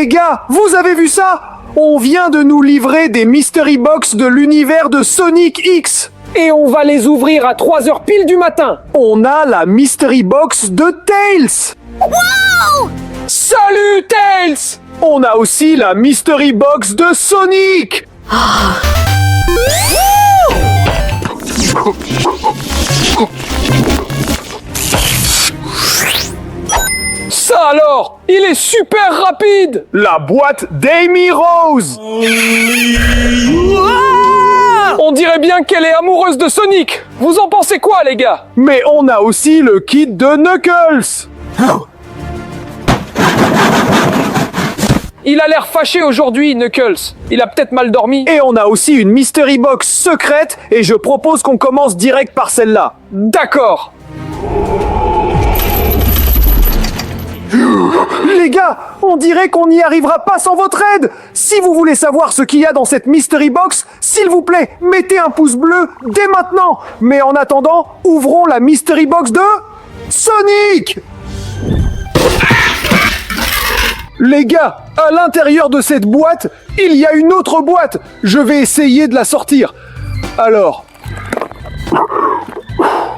Les gars, vous avez vu ça? On vient de nous livrer des Mystery Box de l'univers de Sonic X. Et on va les ouvrir à 3h pile du matin. On a la Mystery Box de Tails. Wow! Salut Tails! On a aussi la Mystery Box de Sonic. Ça alors, il est super rapide! La boîte d'Amy Rose. On dirait bien qu'elle est amoureuse de Sonic. Vous en pensez quoi, les gars? Mais on a aussi le kit de Knuckles. Il a l'air fâché aujourd'hui, Knuckles. Il a peut-être mal dormi. Et on a aussi une Mystery Box secrète et je propose qu'on commence direct par celle-là. D'accord. Les gars, on dirait qu'on n'y arrivera pas sans votre aide. Si vous voulez savoir ce qu'il y a dans cette Mystery Box, s'il vous plaît, mettez un pouce bleu dès maintenant. Mais en attendant, ouvrons la Mystery Box de Sonic. Les gars, à l'intérieur de cette boîte, il y a une autre boîte. Je vais essayer de la sortir. Alors...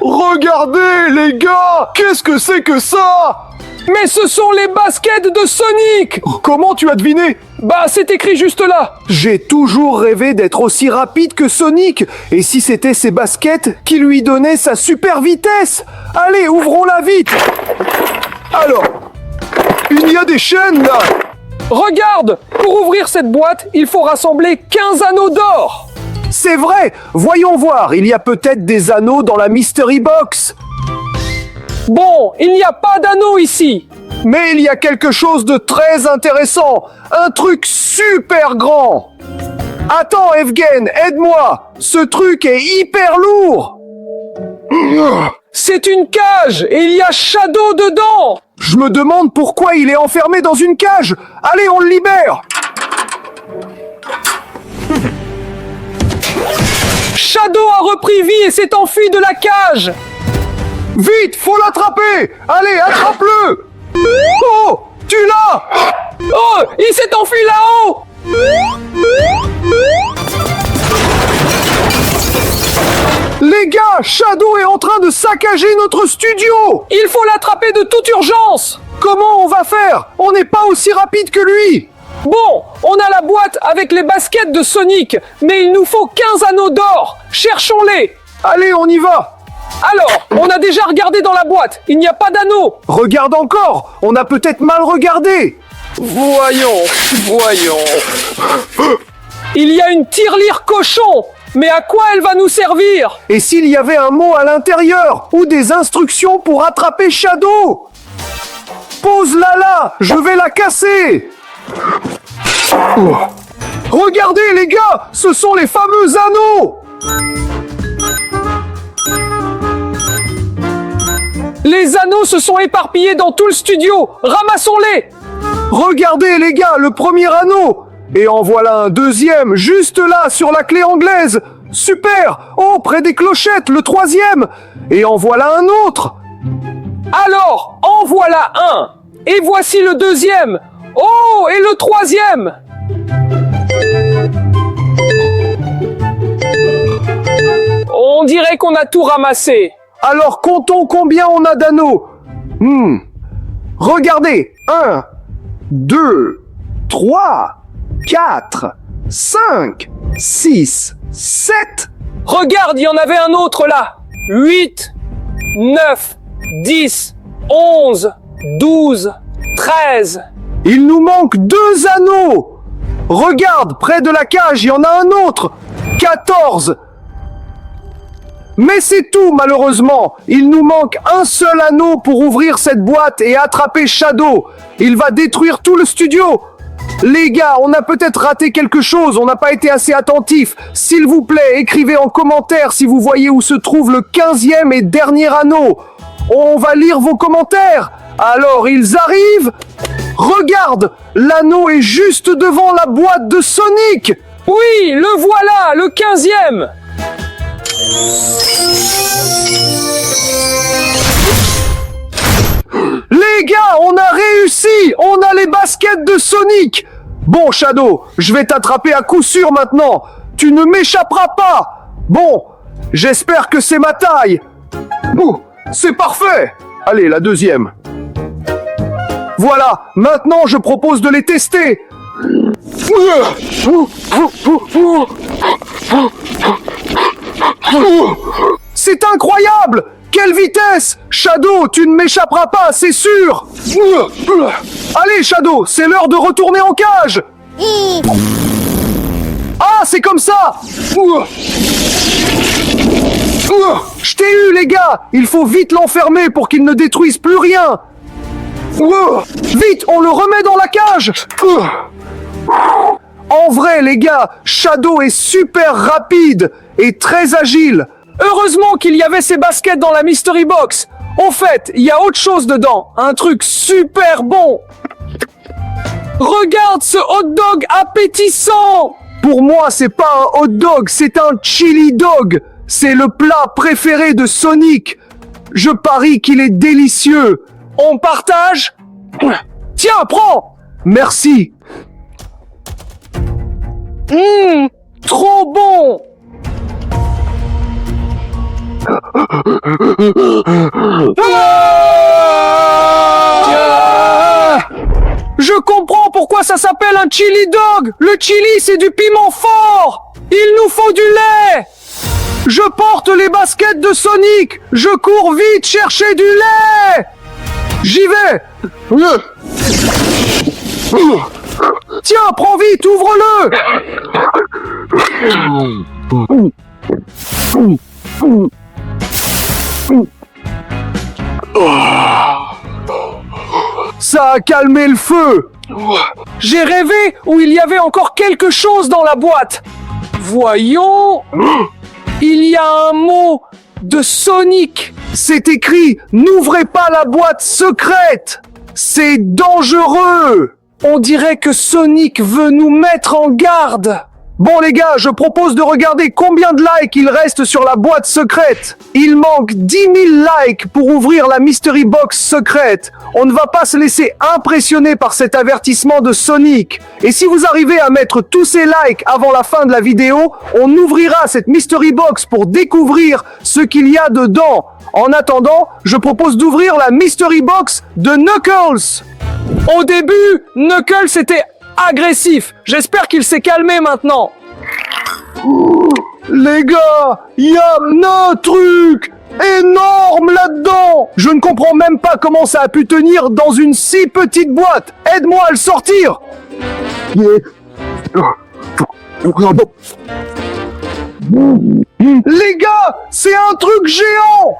Regardez, les gars! Qu'est-ce que c'est que ça? Mais ce sont les baskets de Sonic! Comment tu as deviné? Bah, c'est écrit juste là. J'ai toujours rêvé d'être aussi rapide que Sonic. Et si c'était ces baskets qui lui donnaient sa super vitesse? Allez, ouvrons-la vite! Alors, il y a des chaînes là! Regarde! Pour ouvrir cette boîte, il faut rassembler 15 anneaux d'or. C'est vrai! Voyons voir, il y a peut-être des anneaux dans la Mystery Box. Bon, il n'y a pas d'anneaux ici. Mais il y a quelque chose de très intéressant. Un truc super grand. Attends, Evgen, aide-moi. Ce truc est hyper lourd. C'est une cage et il y a Shadow dedans. Je me demande pourquoi il est enfermé dans une cage. Allez, on le libère. Shadow a repris vie et s'est enfui de la cage. Vite, faut l'attraper. Allez, attrape-le. Oh, tu l'as. Oh, il s'est enfui là-haut. Les gars, Shadow est en train de saccager notre studio. Il faut l'attraper de toute urgence. Comment on va faire? On n'est pas aussi rapide que lui. Bon, on a la boîte avec les baskets de Sonic, mais il nous faut 15 anneaux d'or. Cherchons-les. Allez, on y va. Alors, on a déjà regardé dans la boîte. Il n'y a pas d'anneaux. Regarde encore. On a peut-être mal regardé. Voyons. Il y a une tirelire cochon. Mais à quoi elle va nous servir? Et s'il y avait un mot à l'intérieur ou des instructions pour attraper Shadow? Pose-la là, je vais la casser. Oh. Regardez les gars, ce sont les fameux anneaux. Les anneaux se sont éparpillés dans tout le studio. Ramassons-les. Regardez les gars, le premier anneau. Et en voilà un deuxième, juste là, sur la clé anglaise. Super. Oh, près des clochettes, le troisième. Et en voilà un autre. Alors, en voilà un. Et voici le deuxième. Oh, et le troisième. On dirait qu'on a tout ramassé. Alors comptons combien on a d'anneaux. Regardez. 1, 2, 3, 4, 5, 6, 7. Regarde, il y en avait un autre là. 8, 9, 10, 11, 12, 13. Il nous manque 2 anneaux. Regarde, près de la cage, il y en a un autre. 14. Mais c'est tout, malheureusement. Il nous manque un seul anneau pour ouvrir cette boîte et attraper Shadow. Il va détruire tout le studio. Les gars, on a peut-être raté quelque chose, on n'a pas été assez attentifs. S'il vous plaît, écrivez en commentaire si vous voyez où se trouve le 15e et dernier anneau. On va lire vos commentaires. Alors, ils arrivent. Regarde, l'anneau est juste devant la boîte de Sonic. Oui, le voilà, le 15e. Les gars, on a réussi! On a les baskets de Sonic! Bon, Shadow, je vais t'attraper à coup sûr maintenant. Tu ne m'échapperas pas. Bon, j'espère que c'est ma taille. Ouh, c'est parfait. Allez, la deuxième. Voilà, maintenant je propose de les tester. C'est incroyable! Quelle vitesse! Shadow, tu ne m'échapperas pas, c'est sûr! Allez, Shadow, c'est l'heure de retourner en cage! Ah, c'est comme ça! Je t'ai eu, les gars! Il faut vite l'enfermer pour qu'il ne détruise plus rien! Vite, on le remet dans la cage! En vrai, les gars, Shadow est super rapide et très agile. Heureusement qu'il y avait ces baskets dans la Mystery Box. Au fait, il y a autre chose dedans. Un truc super bon. Regarde ce hot dog appétissant. Pour moi, c'est pas un hot dog, c'est un chili dog. C'est le plat préféré de Sonic. Je parie qu'il est délicieux. On partage? Tiens, prends. Merci. Trop bon. Je comprends pourquoi ça s'appelle un chili dog. Le chili, c'est du piment fort. Il nous faut du lait. Je porte les baskets de Sonic. Je cours vite chercher du lait. J'y vais. Tiens, prends vite, ouvre-le. Ça a calmé le feu. J'ai rêvé où il y avait encore quelque chose dans la boîte. Voyons. Il y a un mot de Sonic. C'est écrit « N'ouvrez pas la boîte secrète ». C'est dangereux. On dirait que Sonic veut nous mettre en garde. Bon les gars, je propose de regarder combien de likes il reste sur la boîte secrète. Il manque 10 000 likes pour ouvrir la Mystery Box secrète. On ne va pas se laisser impressionner par cet avertissement de Sonic. Et si vous arrivez à mettre tous ces likes avant la fin de la vidéo, on ouvrira cette Mystery Box pour découvrir ce qu'il y a dedans. En attendant, je propose d'ouvrir la Mystery Box de Knuckles. Au début, Knuckles était agressif. J'espère qu'il s'est calmé maintenant. Les gars, il y a un truc énorme là-dedans. Je ne comprends même pas comment ça a pu tenir dans une si petite boîte. Aide-moi à le sortir. Les gars, c'est un truc géant.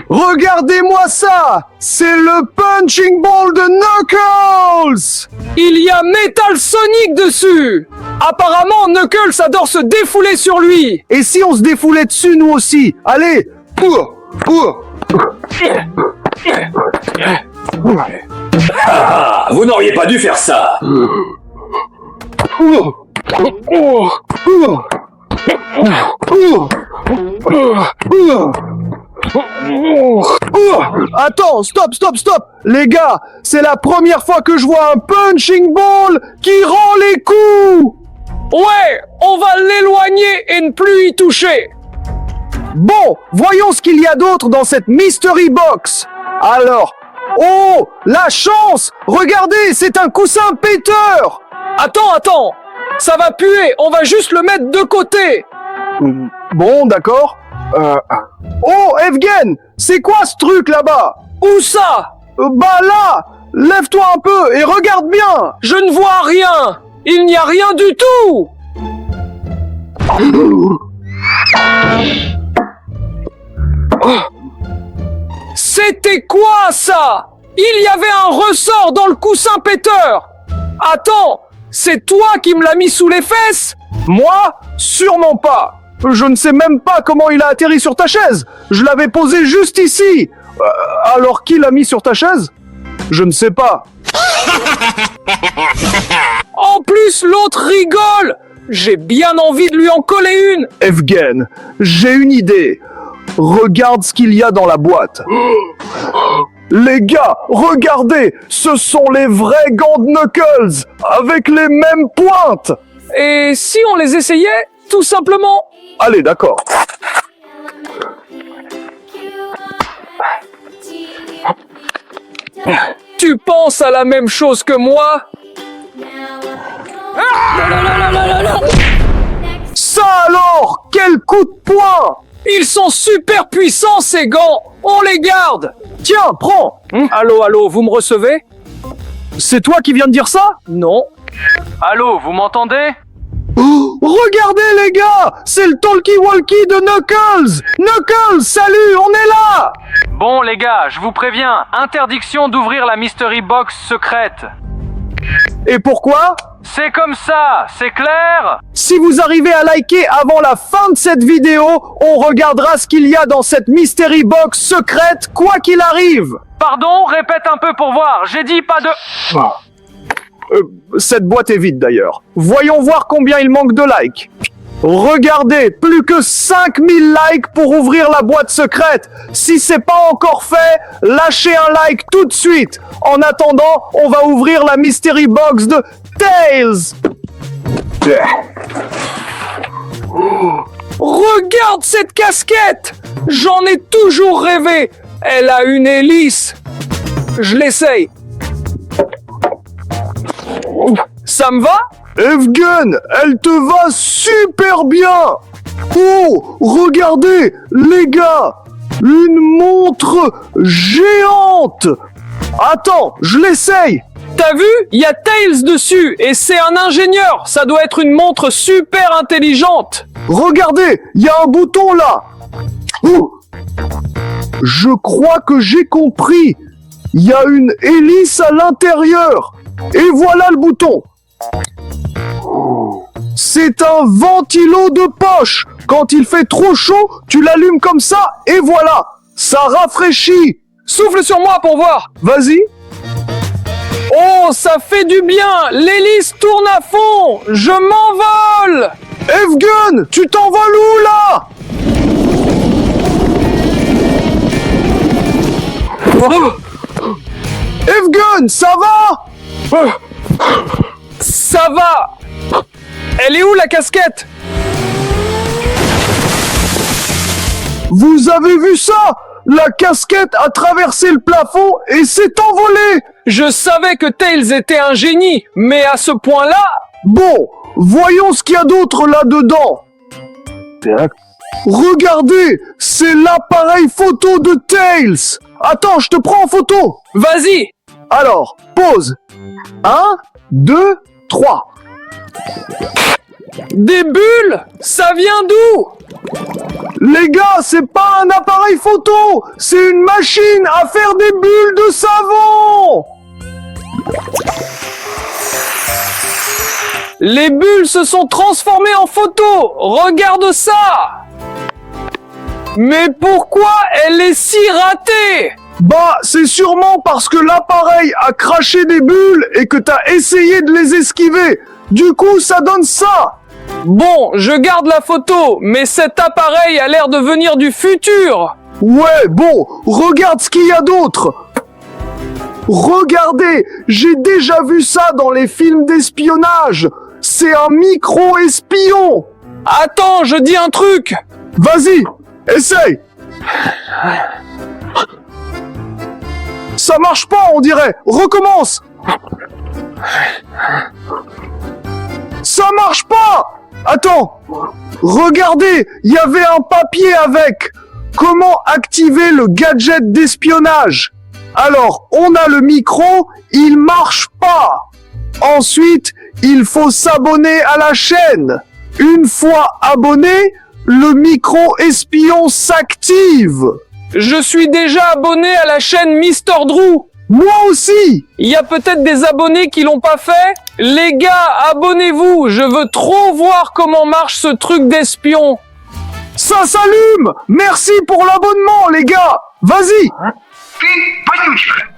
Regardez-moi ça! C'est le punching ball de Knuckles! Il y a Metal Sonic dessus! Apparemment, Knuckles adore se défouler sur lui! Et si on se défoulait dessus, nous aussi? Allez! Ah, vous n'auriez pas dû faire ça. Attends, stop! Les gars, c'est la première fois que je vois un punching ball qui rend les coups! Ouais, on va l'éloigner et ne plus y toucher. Bon, voyons ce qu'il y a d'autre dans cette Mystery Box. Alors, oh, la chance! Regardez, c'est un coussin péteur! Attends, ça va puer, on va juste le mettre de côté. Bon, d'accord. Oh, Evgen, c'est quoi ce truc là-bas? Où ça? Bah là, lève-toi un peu et regarde bien. Je ne vois rien. Il n'y a rien du tout. C'était quoi ça? Il y avait un ressort dans le coussin péteur. Attends, c'est toi qui me l'as mis sous les fesses? Moi? Sûrement pas. Je ne sais même pas comment il a atterri sur ta chaise. Je l'avais posé juste ici. Alors qui l'a mis sur ta chaise? Je ne sais pas. En plus, l'autre rigole. J'ai bien envie de lui en coller une. Evgen, j'ai une idée. Regarde ce qu'il y a dans la boîte. Les gars, regardez, ce sont les vrais gants de Knuckles, avec les mêmes pointes. Et si on les essayait, tout simplement? Allez, d'accord. Tu penses à la même chose que moi? Ça alors, quel coup de poing! Ils sont super puissants ces gants. On les garde. Tiens, prends. Allô, vous me recevez? C'est toi qui viens de dire ça? Non. Allô, vous m'entendez? Oh, regardez les gars, c'est le talkie-walkie de Knuckles. Knuckles, salut, on est là. Bon les gars, je vous préviens, interdiction d'ouvrir la mystery box secrète. Et pourquoi? C'est comme ça, c'est clair? Si vous arrivez à liker avant la fin de cette vidéo, on regardera ce qu'il y a dans cette mystery box secrète, quoi qu'il arrive. Pardon, répète un peu pour voir, j'ai dit pas de... Cette boîte est vide d'ailleurs. Voyons voir combien il manque de likes. Regardez, plus que 5000 likes pour ouvrir la boîte secrète. Si c'est pas encore fait, lâchez un like tout de suite. En attendant, on va ouvrir la mystery box de Tails. Regarde cette casquette. J'en ai toujours rêvé. Elle a une hélice. Je l'essaye. Ça me va? Evgen, elle te va super bien. Oh, regardez, les gars, une montre géante. Attends, je l'essaye. T'as vu? Il y a Tails dessus et c'est un ingénieur. Ça doit être une montre super intelligente. Regardez, il y a un bouton là. Ouh. Je crois que j'ai compris. Il y a une hélice à l'intérieur. Et voilà le bouton. C'est un ventilo de poche. Quand il fait trop chaud, tu l'allumes comme ça et voilà. Ça rafraîchit. Souffle sur moi pour voir. Vas-y. Oh, ça fait du bien. L'hélice tourne à fond. Je m'envole. Evgen, tu t'envoles où là? Evgen, ça va? Ça va. Elle est où la casquette? Vous avez vu ça? La casquette a traversé le plafond et s'est envolée. Je savais que Tails était un génie, mais à ce point-là... Bon, voyons ce qu'il y a d'autre là-dedans. Regardez, c'est l'appareil photo de Tails. Attends, je te prends en photo. Vas-y. Alors, pause. 1, 2, 3. Des bulles? Ça vient d'où? Les gars, c'est pas un appareil photo, c'est une machine à faire des bulles de savon. Les bulles se sont transformées en photos. Regarde ça. Mais pourquoi elle est si ratée? Bah, c'est sûrement parce que l'appareil a craché des bulles et que t'as essayé de les esquiver. Du coup, ça donne ça. Bon, je garde la photo, mais cet appareil a l'air de venir du futur. Ouais, bon, regarde ce qu'il y a d'autre. Regardez, j'ai déjà vu ça dans les films d'espionnage. C'est un micro-espion. Attends, je dis un truc. Vas-y, essaye. Ça marche pas, on dirait. Recommence. Ça marche pas. Attends. Regardez, il y avait un papier avec. Comment activer le gadget d'espionnage? Alors, on a le micro, il marche pas. Ensuite, il faut s'abonner à la chaîne. Une fois abonné, le micro espion s'active. Je suis déjà abonné à la chaîne Mister Drew. Moi aussi. Il y a peut-être des abonnés qui l'ont pas fait. Les gars, abonnez-vous. Je veux trop voir comment marche ce truc d'espion. Ça s'allume. Merci pour l'abonnement, les gars. Vas-y.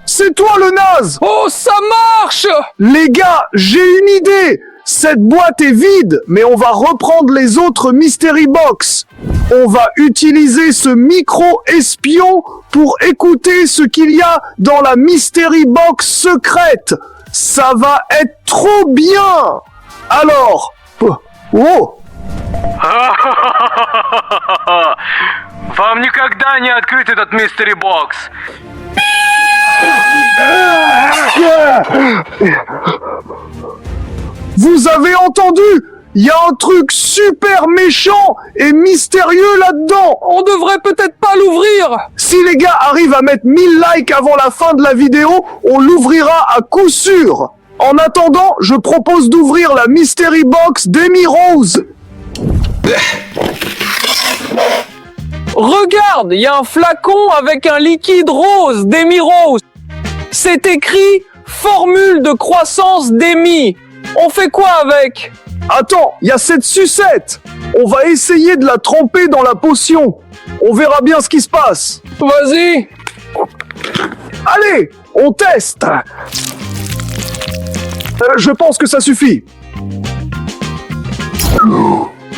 C'est toi le naze. Oh, ça marche. Les gars, j'ai une idée. Cette boîte est vide, mais on va reprendre les autres Mystery Box. On va utiliser ce micro-espion pour écouter ce qu'il y a dans la Mystery Box secrète. Ça va être trop bien. Alors, oh, Вам никогда не открыть этот Mystery Box. vous avez entendu? Il y a un truc super méchant et mystérieux là-dedans. On devrait peut-être pas l'ouvrir. Si les gars arrivent à mettre 1000 likes avant la fin de la vidéo, on l'ouvrira à coup sûr. En attendant, je propose d'ouvrir la Mystery Box d'Amy Rose. Regarde, il y a un flacon avec un liquide rose d'Amy Rose. C'est écrit « Formule de croissance d'Amy ». On fait quoi avec? Attends, il y a cette sucette. On va essayer de la tremper dans la potion. On verra bien ce qui se passe. Vas-y. Allez, on teste. Je pense que ça suffit.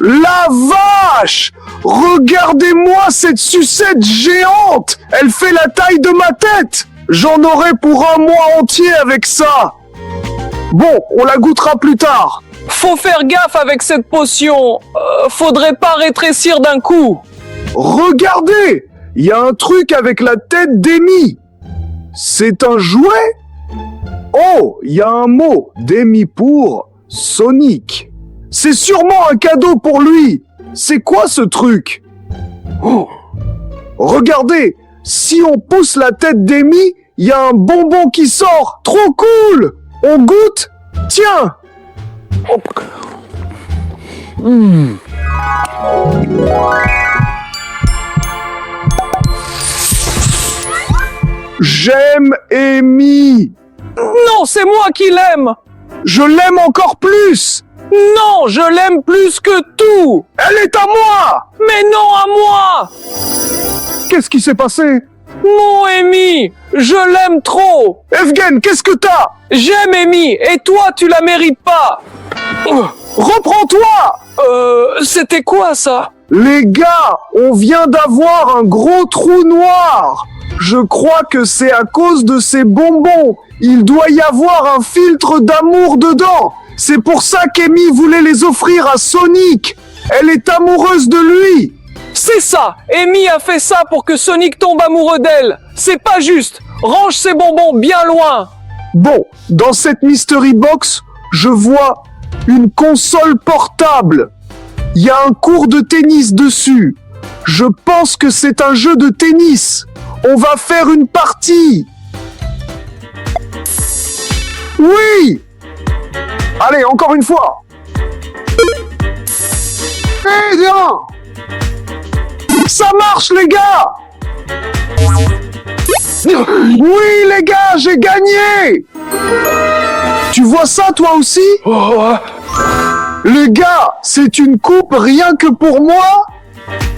La vache! Regardez-moi cette sucette géante! Elle fait la taille de ma tête! J'en aurai pour un mois entier avec ça! Bon, on la goûtera plus tard. Faut faire gaffe avec cette potion. Faudrait pas rétrécir d'un coup. Regardez! Il y a un truc avec la tête d'Amy. C'est un jouet? Oh, il y a un mot d'Amy pour Sonic. C'est sûrement un cadeau pour lui. C'est quoi ce truc? Oh, regardez, si on pousse la tête d'Amy, il y a un bonbon qui sort. Trop cool! On goûte? Tiens! J'aime Amy. Non, c'est moi qui l'aime. Je l'aime encore plus. Non, je l'aime plus que tout. Elle est à moi. Mais non à moi. Qu'est-ce qui s'est passé? Mon Amy, je l'aime trop. Evgen, qu'est-ce que t'as? J'aime Amy, et toi, tu la mérites pas. Reprends-toi. C'était quoi ça? Les gars, on vient d'avoir un gros trou noir. Je crois que c'est à cause de ces bonbons. Il doit y avoir un filtre d'amour dedans. C'est pour ça qu'Amy voulait les offrir à Sonic. Elle est amoureuse de lui. C'est ça. Amy a fait ça pour que Sonic tombe amoureux d'elle. C'est pas juste. Range ces bonbons bien loin. Bon, dans cette Mystery Box, je vois une console portable. Il y a un court de tennis dessus. Je pense que c'est un jeu de tennis. On va faire une partie. Oui! Allez, encore une fois. Eh bien! Ça marche, les gars! Oui, les gars, j'ai gagné! Tu vois ça, toi aussi? Les gars, c'est une coupe rien que pour moi?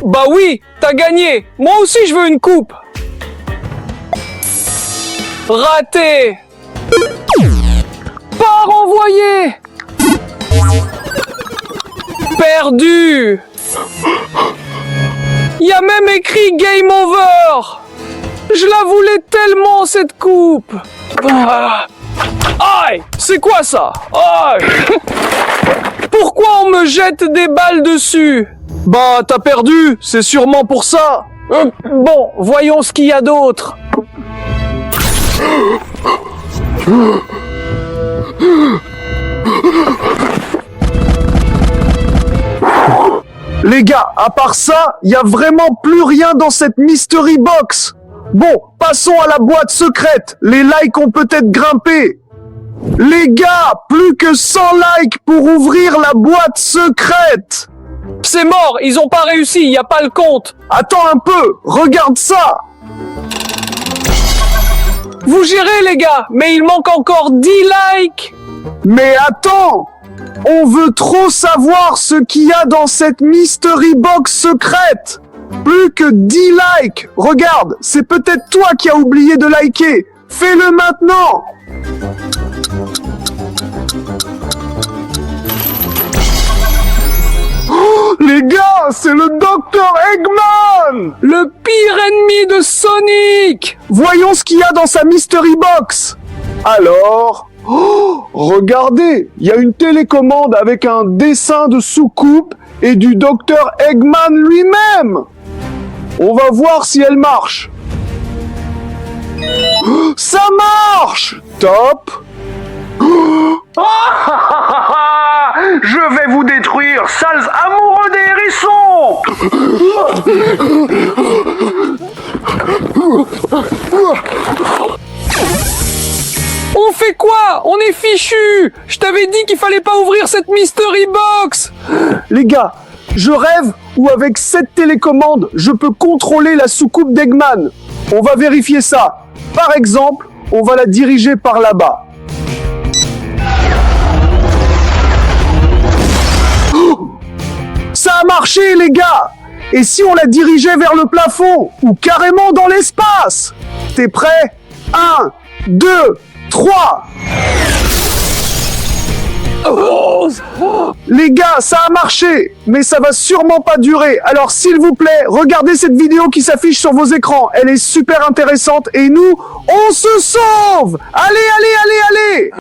Bah oui, t'as gagné. Moi aussi, je veux une coupe. Raté. Pas renvoyé. Perdu. Il y a même écrit Game Over. Je la voulais tellement, cette coupe. Aïe, c'est quoi ça? Aïe. Pourquoi on me jette des balles dessus? Bah, t'as perdu, c'est sûrement pour ça. Bon, voyons ce qu'il y a d'autre. Les gars, à part ça, il y a vraiment plus rien dans cette Mystery Box. Bon, passons à la boîte secrète. Les likes ont peut-être grimpé. Les gars, plus que 100 likes pour ouvrir la boîte secrète. C'est mort, ils ont pas réussi, y a pas le compte. Attends un peu, regarde ça. Vous gérez les gars, mais il manque encore 10 likes. Mais attends, on veut trop savoir ce qu'il y a dans cette Mystery Box secrète. Plus que 10 likes. Regarde, c'est peut-être toi qui as oublié de liker. Fais-le maintenant. gars, c'est le docteur Eggman! Le pire ennemi de Sonic! Voyons ce qu'il y a dans sa Mystery Box. Alors... Oh, regardez, il y a une télécommande avec un dessin de soucoupe et du docteur Eggman lui-même. On va voir si elle marche. Oh, ça marche! Top! Je vais vous détruire, sales amoureux des hérissons! On fait quoi? On est fichu! Je t'avais dit qu'il fallait pas ouvrir cette Mystery Box! Les gars, je rêve où avec cette télécommande, je peux contrôler la soucoupe d'Eggman. On va vérifier ça. Par exemple, on va la diriger par là-bas. Oh, ça a marché, les gars! Et si on la dirigeait vers le plafond ou carrément dans l'espace? T'es prêt? 1, 2, 3. Oh, les gars, ça a marché, mais ça va sûrement pas durer. Alors s'il vous plaît, regardez cette vidéo qui s'affiche sur vos écrans. Elle est super intéressante et nous, on se sauve! Allez, allez, allez, allez!